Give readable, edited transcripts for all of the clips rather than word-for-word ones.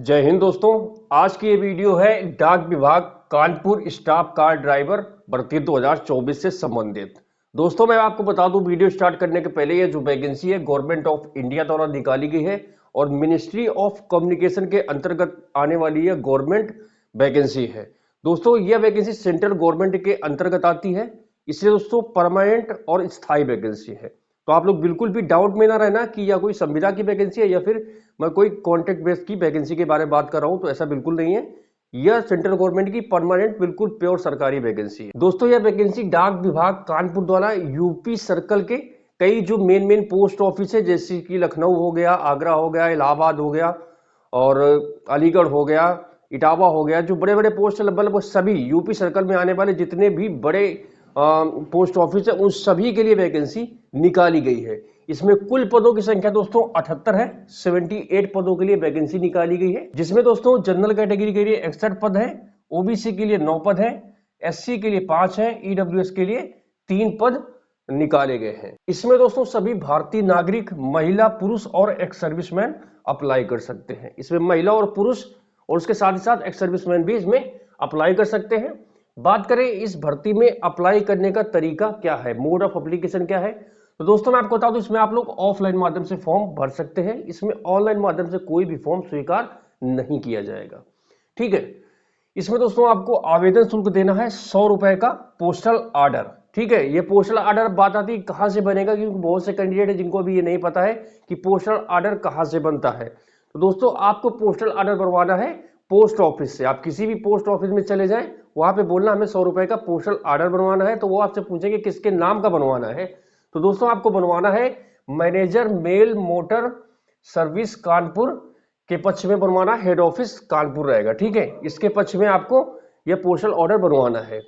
जय हिंद दोस्तों। आज की ये वीडियो है डाक विभाग कानपुर स्टाफ कार ड्राइवर भर्ती 2024 से संबंधित। दोस्तों मैं आपको बता दूं वीडियो स्टार्ट करने के पहले, ये जो वैकेंसी है गवर्नमेंट ऑफ इंडिया द्वारा निकाली गई है और मिनिस्ट्री ऑफ कम्युनिकेशन के अंतर्गत आने वाली है गवर्नमेंट वैकेंसी है। दोस्तों यह वैकेंसी सेंट्रल गवर्नमेंट के अंतर्गत आती है, इसलिए दोस्तों परमानेंट और स्थायी वैकेंसी है। तो आप लोग बिल्कुल भी डाउट में ना रहना कि यह कोई संविदा की वैकेंसी है या फिर मैं कोई कॉन्ट्रैक्ट बेस्ड की वैकेंसी के बारे में बात कर रहा हूं, तो ऐसा बिल्कुल नहीं है। यह सेंट्रल गवर्नमेंट की परमानेंट बिल्कुल प्योर सरकारी वैकेंसी है। दोस्तों यह वैकेंसी डाक विभाग कानपुर द्वारा यूपी सर्कल के कई जो मेन पोस्ट ऑफिस है, जैसे कि लखनऊ हो गया, आगरा हो गया, इलाहाबाद हो गया और अलीगढ़ हो गया, इटावा हो गया, जो बड़े बड़े पोस्ट मतलब सभी यूपी सर्कल में आने वाले जितने भी बड़े पोस्ट ऑफिस है उन सभी के लिए वैकेंसी निकाली गई है। इसमें कुल पदों की संख्या दोस्तों 78 है। 78 पदों के लिए वैकेंसी निकाली गई है, जिसमें दोस्तों जनरल कैटेगरी के लिए 61 पद है, ओबीसी के लिए 9 पद है, एससी के लिए 5 है, ईडब्ल्यूएस के लिए 3 पद निकाले गए हैं। इसमें दोस्तों सभी भारतीय नागरिक, महिला, पुरुष और एक्स सर्विसमैन अप्लाई कर सकते हैं। इसमें महिला और पुरुष और उसके साथ ही साथ एक्स सर्विसमैन भी इसमें अप्लाई कर सकते हैं। बात करें इस भर्ती में अप्लाई करने का तरीका क्या है, मोड ऑफ एप्लीकेशन क्या है, तो दोस्तों मैं आपको बता दूं इसमें आप लोग ऑफलाइन माध्यम से फॉर्म भर सकते हैं। इसमें ऑनलाइन माध्यम से कोई भी फॉर्म स्वीकार नहीं किया जाएगा। ठीक है, इसमें दोस्तों आपको आवेदन शुल्क देना है 100 रुपए का पोस्टल ऑर्डर। ठीक है, ये पोस्टल ऑर्डर बात आती है कहां से बनेगा, क्योंकि बहुत से कैंडिडेट है जिनको भी ये नहीं पता है कि पोस्टल ऑर्डर कहां से बनता है। तो दोस्तों आपको पोस्टल ऑर्डर बनवाना है पोस्ट ऑफिस से। आप किसी भी पोस्ट ऑफिस में चले जाएं, वहां पे बोलना हमें 100 रुपए का पोस्टल ऑर्डर बनवाना है, तो वो आपसे पूछेंगे किसके नाम का बनवाना है। तो दोस्तों आपको बनवाना है manager mail motor service Kanpur के पक्ष में बनवाना, हेड ऑफिस कानपुर रहेगा। ठीक है, इसके पक्ष में आपको यह पोस्टल ऑर्डर बनवाना है।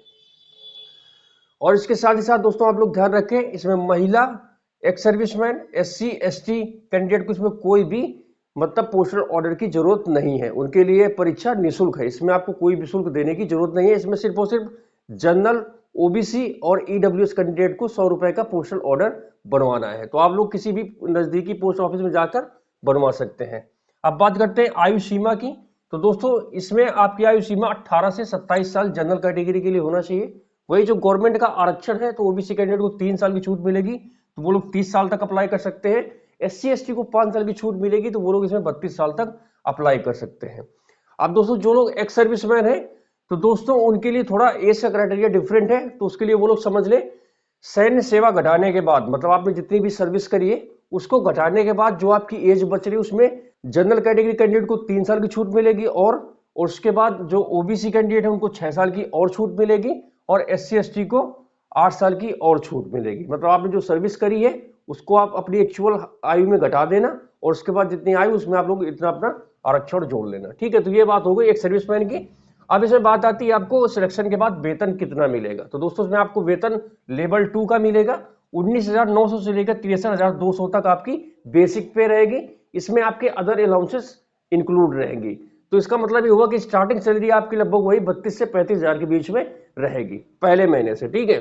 और इसके साथ ही साथ दोस्तों आप लोग ध्यान रखें, इसमें महिला, ex serviceman, SC ST candidate को इसमें कोई भी मतलब पोस्टल ऑर्डर की जरूरत नहीं है। उनके लिए परीक्षा निःशुल्क है, इसमें आपको कोई भी शुल्क देने की जरूरत नहीं है। इसमें सिर्फ और सिर्फ जनरल, ओबीसी और ईडब्ल्यूएस कैंडिडेट को 100 रुपए का पोस्टल ऑर्डर बनवाना है। तो आप लोग किसी भी नजदीकी पोस्ट ऑफिस में जाकर बनवा सकते हैं। अब बात करते हैं आयु सीमा की। तो दोस्तों इसमें आपकी आयु सीमा 18 से 27 साल जनरल कैटेगरी के लिए होना चाहिए। वही जो गवर्नमेंट का आरक्षण है, तो ओबीसी कैंडिडेट को 3 साल की छूट मिलेगी, तो वो लोग 30 साल तक अप्लाई कर सकते हैं। एससी एसटी को 5 साल की छूट मिलेगी, तो वो लोग इसमें 32 साल तक अप्लाई कर सकते हैं। अब दोस्तों जो लोग एक्स सर्विसमैन है, तो दोस्तों उनके लिए थोड़ा एज का क्राइटेरिया डिफरेंट है। तो उसके लिए वो लोग समझ ले, सैन्य सेवा घटाने के बाद, मतलब आपने जितनी भी सर्विस करी है उसको घटाने के बाद जो आपकी एज बच रही है, उसमें जनरल कैटेगरी कैंडिडेट को 3 साल की छूट मिलेगी और उसके बाद जो ओबीसी कैंडिडेट है उनको 6 साल की और छूट मिलेगी और एससी एसटी को 8 साल की और छूट मिलेगी। मतलब आपने जो सर्विस करी है उसको आप अपनी एक्चुअल आयु में घटा देना और उसके बाद जितनी आयु उसमें आप लोग इतना अपना आरक्षण जोड़ लेना। ठीक है, तो ये बात हो गई एक सर्विसमैन की। अब इसमें बात आती है आपको सिलेक्शन के बाद वेतन कितना मिलेगा। तो दोस्तों इसमें आपको वेतन लेवल 2 का मिलेगा। 19,900 से लेकर 63,200 तक आपकी बेसिक पे रहेगी। इसमें आपके अदर अलाउंसेस इंक्लूड रहेंगी। तो इसका मतलब ये हुआ कि स्टार्टिंग सैलरी आपकी लगभग वही 32 से 35,000 के बीच में रहेगी पहले महीने से। ठीक है,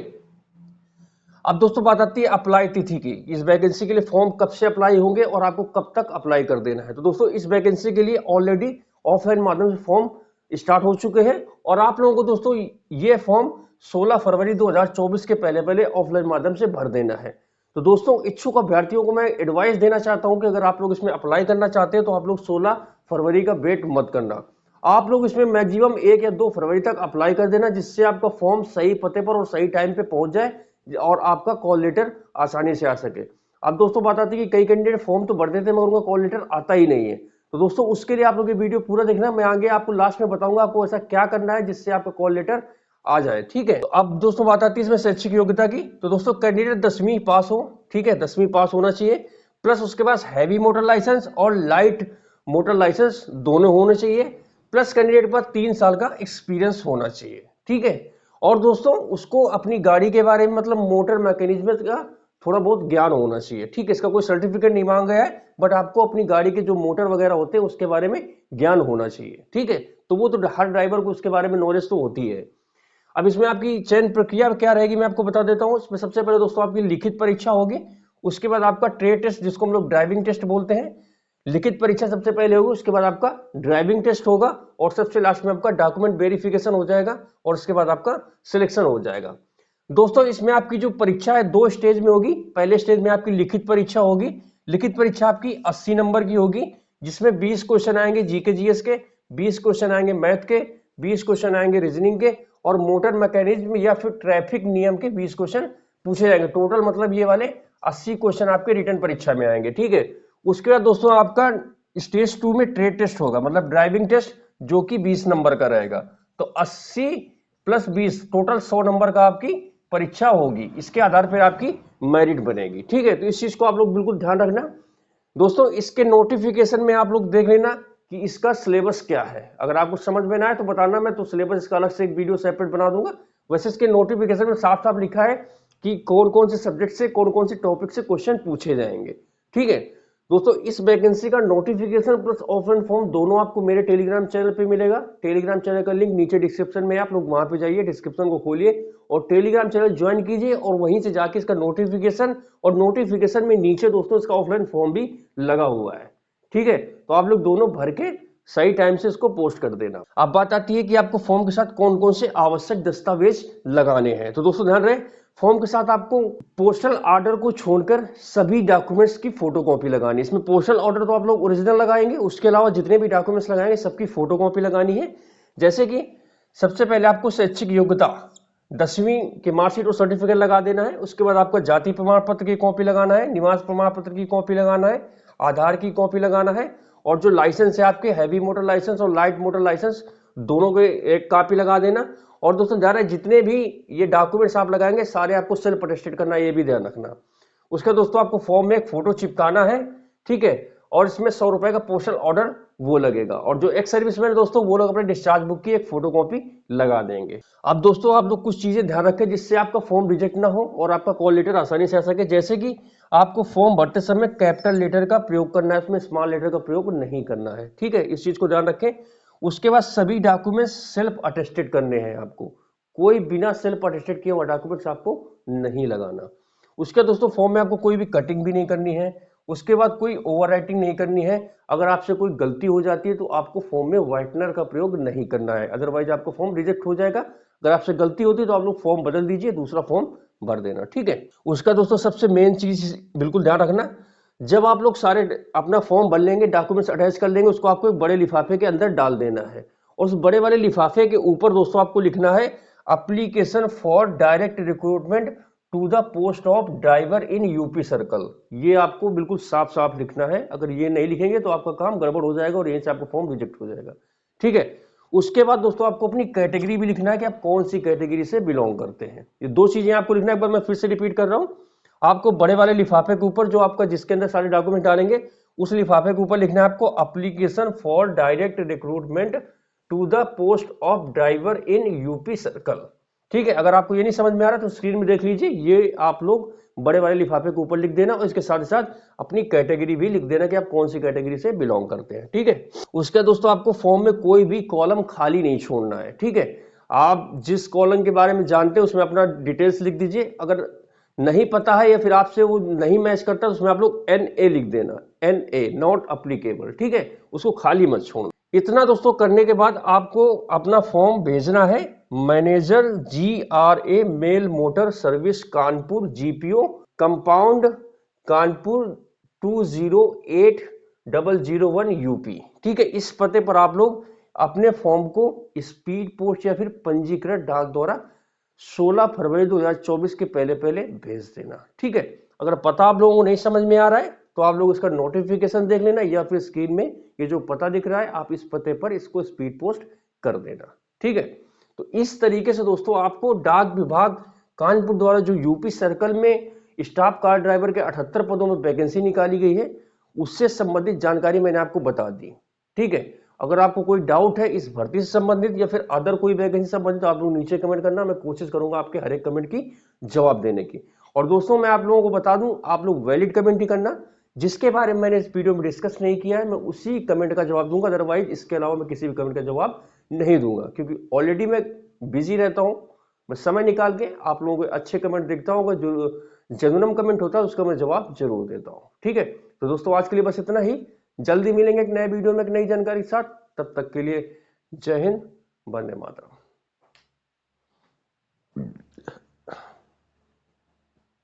अब दोस्तों बात आती है अप्लाई तिथि की। इस वैकेंसी के लिए फॉर्म कब से अप्लाई होंगे और आपको कब तक अप्लाई कर देना है। तो दोस्तों इस वैकेंसी के लिए ऑलरेडी ऑफलाइन माध्यम से फॉर्म स्टार्ट हो चुके हैं और आप लोगों को दोस्तों ये फॉर्म 16 फरवरी 2024 के पहले पहले ऑफलाइन माध्यम से भर देना है। तो दोस्तों इच्छुक अभ्यर्थियों को मैं एडवाइस देना चाहता हूं कि अगर आप लोग इसमें अप्लाई करना चाहते हैं तो आप लोग 16 फरवरी का वेट मत करना। आप लोग इसमें मैक्सिमम 1 या 2 फरवरी तक अप्लाई कर देना, जिससे आपका फॉर्म सही पते पर और सही टाइम पे पहुंच जाए और आपका कॉल लेटर आसानी से आ सके। अब दोस्तों बात आती है कि कई कैंडिडेट फॉर्म तो भर देते हैं मगर उनका कॉल लेटर आता ही नहीं है। तो दोस्तों उसके लिए आप लोग ये वीडियो पूरा देखना, मैं आगे आपको लास्ट में बताऊंगा आपको ऐसा क्या करना है जिससे आपका कॉल लेटर आ जाए। ठीक है, तो अब दोस्तों बात आती है इसमें शैक्षिक योग्यता की। तो दोस्तों कैंडिडेट 10वीं पास हो, ठीक है 10वीं पास होना चाहिए, प्लस उसके पास हैवी मोटर लाइसेंस और लाइट मोटर लाइसेंस दोनों होने चाहिए, प्लस कैंडिडेट के पास 3 साल का एक्सपीरियंस होना चाहिए। ठीक है, और दोस्तों उसको अपनी गाड़ी के बारे में मतलब मोटर मैकेनिज्म का थोड़ा बहुत ज्ञान होना चाहिए। ठीक है, इसका कोई सर्टिफिकेट नहीं मांगा गया है, बट आपको अपनी गाड़ी के जो मोटर वगैरह होते हैं उसके बारे में ज्ञान होना चाहिए। ठीक है, तो वो तो हर ड्राइवर को उसके बारे में नॉलेज तो होती है। अब इसमें आपकी चयन प्रक्रिया क्या रहेगी मैं आपको बता देता हूँ। इसमें सबसे पहले दोस्तों आपकी लिखित परीक्षा होगी, उसके बाद आपका ट्रेड टेस्ट जिसको हम लोग ड्राइविंग टेस्ट बोलते हैं, लिखित परीक्षा सबसे पहले होगी, उसके बाद आपका ड्राइविंग टेस्ट होगा और सबसे लास्ट में आपका डॉक्यूमेंट वेरिफिकेशन हो जाएगा और उसके बाद आपका सिलेक्शन हो जाएगा। दोस्तों इसमें आपकी जो परीक्षा है 2 स्टेज में होगी। पहले स्टेज में आपकी लिखित परीक्षा होगी। लिखित परीक्षा आपकी 80 नंबर की होगी, जिसमें 20 क्वेश्चन आएंगे जीके जीएस के, 20 क्वेश्चन आएंगे मैथ के, 20 क्वेश्चन आएंगे रीजनिंग के और मोटर मैकेनिज्म या फिर ट्रैफिक नियम के 20 क्वेश्चन पूछे जाएंगे। टोटल मतलब ये वाले 80 क्वेश्चन आपके रिटर्न परीक्षा में आएंगे, ठीक है। उसके बाद दोस्तों आपका स्टेज 2 में ट्रेड टेस्ट होगा, मतलब ड्राइविंग टेस्ट, जो कि 20 नंबर का रहेगा। तो 80 प्लस 20 टोटल 100 नंबर का आपकी परीक्षा होगी। इसके आधार पर आपकी मेरिट बनेगी, ठीक है। तो इस चीज को आप लोग बिल्कुल ध्यान रखना। दोस्तों इसके नोटिफिकेशन में आप लोग देख लेना कि इसका सिलेबस क्या है। अगर आपको समझ में ना आए तो बताना, मैं तो सिलेबस इसका अलग से एक वीडियो सेपरेट बना दूंगा। वैसे इसके नोटिफिकेशन में साफ साफ लिखा है कि कौन कौन से सब्जेक्ट से कौन कौन से टॉपिक से क्वेश्चन पूछे जाएंगे, ठीक है। दोस्तों इस वैकेंसी का नोटिफिकेशन प्लस ऑफलाइन फॉर्म दोनों आपको मेरे टेलीग्राम चैनल पे मिलेगा। टेलीग्राम चैनल का लिंक नीचे डिस्क्रिप्शन में, आप लोग वहां पे जाइए, डिस्क्रिप्शन को खोलिए और टेलीग्राम चैनल ज्वाइन कीजिए और वहीं से जाके इसका नोटिफिकेशन, और नोटिफिकेशन में नीचे दोस्तों इसका ऑफलाइन फॉर्म भी लगा हुआ है, ठीक है। तो आप लोग दोनों भर के सही टाइम से इसको पोस्ट कर देना। अब बात आती है कि आपको फॉर्म के साथ कौन कौन से आवश्यक दस्तावेज लगाने हैं। तो दोस्तों ध्यान रहे, फॉर्म के साथ आपको पोस्टल ऑर्डर को छोड़कर सभी डॉक्यूमेंट्स की फोटोकॉपी लगानी है। इसमें पोस्टल ऑर्डर तो आप लोग ओरिजिनल लगाएंगे, उसके अलावा जितने भी डॉक्यूमेंट्स लगाएंगे सबकी फोटोकॉपी लगानी है। जैसे कि सबसे पहले आपको शैक्षिक योग्यता 10वीं की मार्कशीट और सर्टिफिकेट लगा देना है। उसके बाद आपको जाति प्रमाण पत्र की कॉपी लगाना है, निवास प्रमाण पत्र की कॉपी लगाना है, आधार की कॉपी लगाना है और जो लाइसेंस है आपके हैवी मोटर लाइसेंस और लाइट मोटर लाइसेंस दोनों के एक कॉपी लगा देना। और दोस्तों ध्यान रहे, जितने भी ये डॉक्यूमेंट्स आप लगाएंगे सारे आपको सेल्फ अटेस्टेड करना है, ये भी ध्यान रखना। उसका दोस्तों आपको फॉर्म में एक फोटो चिपकाना है, ठीक है। और इसमें 100 रुपए का पोस्टल ऑर्डर वो लगेगा। और जो एक्स सर्विसमैन दोस्तों वो लोग अपने डिस्चार्ज बुक की एक फोटोकॉपी लगा देंगे। अब दोस्तों आप लोग कुछ चीजें ध्यान रखें जिससे आपका फॉर्म रिजेक्ट ना हो और आपका कॉल लेटर आसानी से आ सके। जैसे कि आपको फॉर्म भरते समय कैपिटल लेटर का प्रयोग करना है, उसमें स्मॉल लेटर का प्रयोग नहीं करना है, ठीक है। इस चीज को ध्यान रखें। उसके बाद सभी डॉक्यूमेंट्स सेल्फ अटेस्टेड करने हैं आपको, कोई बिना सेल्फ अटेस्टेड किए हुआ डॉक्यूमेंट्स आपको नहीं लगाना। उसके दोस्तों फॉर्म में आपको कोई भी कटिंग भी नहीं करनी है। उसके बाद कोई ओवर राइटिंग नहीं करनी है। अगर आपसे कोई गलती हो जाती है तो आपको फॉर्म में व्हाइटनर का प्रयोग नहीं करना है, अदरवाइज आपका फॉर्म रिजेक्ट हो जाएगा। अगर आपसे गलती होती है तो आप लोग फॉर्म बदल दीजिए, दूसरा फॉर्म भर देना, ठीक है। उसका दोस्तों सबसे मेन चीज बिल्कुल ध्यान रखना, जब आप लोग सारे अपना फॉर्म भर लेंगे, डॉक्यूमेंट्स अटैच कर लेंगे, उसको आपको एक बड़े लिफाफे के अंदर डाल देना है और उस बड़े वाले लिफाफे के ऊपर दोस्तों आपको लिखना है application for direct recruitment to the post of driver in UP circle. ये आपको बिल्कुल साफ साफ लिखना है। अगर ये नहीं लिखेंगे तो आपका काम गड़बड़ हो जाएगा और यहीं से आपका फॉर्म रिजेक्ट हो जाएगा, ठीक है। उसके बाद दोस्तों आपको अपनी कैटेगरी भी लिखना है कि आप कौन सी कैटेगरी से बिलोंग करते हैं। ये 2 चीजें आपको लिखना है। एक बार मैं फिर से रिपीट कर रहा हूं, आपको बड़े वाले लिफाफे के ऊपर जो आपका जिसके अंदर सारे डॉक्यूमेंट डालेंगे उस लिफाफे के ऊपर लिखना है आपको application for direct recruitment to the post of driver in UP circle, ठीक है। अगर आपको ये नहीं समझ में आ रहा तो स्क्रीन में देख लीजिए, ये आप लोग बड़े वाले लिफाफे के ऊपर लिख देना और इसके साथ ही साथ अपनी कैटेगरी भी लिख देना कि आप कौन सी कैटेगरी से बिलोंग करते हैं, ठीक है। उसके दोस्तों आपको फॉर्म में कोई भी कॉलम खाली नहीं छोड़ना है, ठीक है। आप जिस कॉलम के बारे में जानते हैं उसमें अपना डिटेल्स लिख दीजिए। अगर नहीं पता है या फिर आपसे वो नहीं मैच करता तो उसमें आप लोग NA लिख देना, NA नॉट अप्लीकेबल, ठीक है। उसको खाली मत छोड़ना। इतना दोस्तों करने के बाद आपको अपना फॉर्म भेजना है manager GRA mail motor service Kanpur GPO compound Kanpur 208001 UP, ठीक है। इस पते पर आप लोग अपने फॉर्म को स्पीड पोस्ट या फिर पंजीकृत डाक द्वारा 16 फरवरी 2024 के पहले पहले भेज देना, ठीक है। अगर पता आप लोगों को नहीं समझ में आ रहा है तो आप लोग इसका नोटिफिकेशन देख लेना या फिर स्क्रीन में ये जो पता दिख रहा है आप इस पते पर इसको स्पीड पोस्ट कर देना, ठीक है। तो इस तरीके से दोस्तों आपको डाक विभाग कानपुर द्वारा जो यूपी सर्कल में स्टाफ कार ड्राइवर के 78 पदों में वैकेंसी निकाली गई है उससे संबंधित जानकारी मैंने आपको बता दी, ठीक है। अगर आपको कोई डाउट है इस भर्ती से संबंधित या फिर अदर कोई वैकेंसी से संबंधित तो आप लोग नीचे कमेंट करना, मैं कोशिश करूंगा आपके हर एक कमेंट की जवाब देने की। और दोस्तों मैं आप लोगों को बता दूं, आप लोग वैलिड कमेंट ही करना, जिसके बारे में मैंने इस वीडियो में डिस्कस नहीं किया है मैं उसी कमेंट का जवाब दूंगा, अदरवाइज इसके अलावा मैं किसी भी कमेंट का जवाब नहीं दूंगा, क्योंकि ऑलरेडी मैं बिजी रहता हूं। मैं समय निकाल के आप लोगों को अच्छे कमेंट देखता हूँ, जो जेन्युइन कमेंट होता है उसका मैं जवाब जरूर देता हूँ, ठीक है। तो दोस्तों आज के लिए बस इतना ही। जल्दी मिलेंगे एक नए वीडियो में एक नई जानकारी के साथ। तब तक के लिए जय हिंद, वंदे मातरम।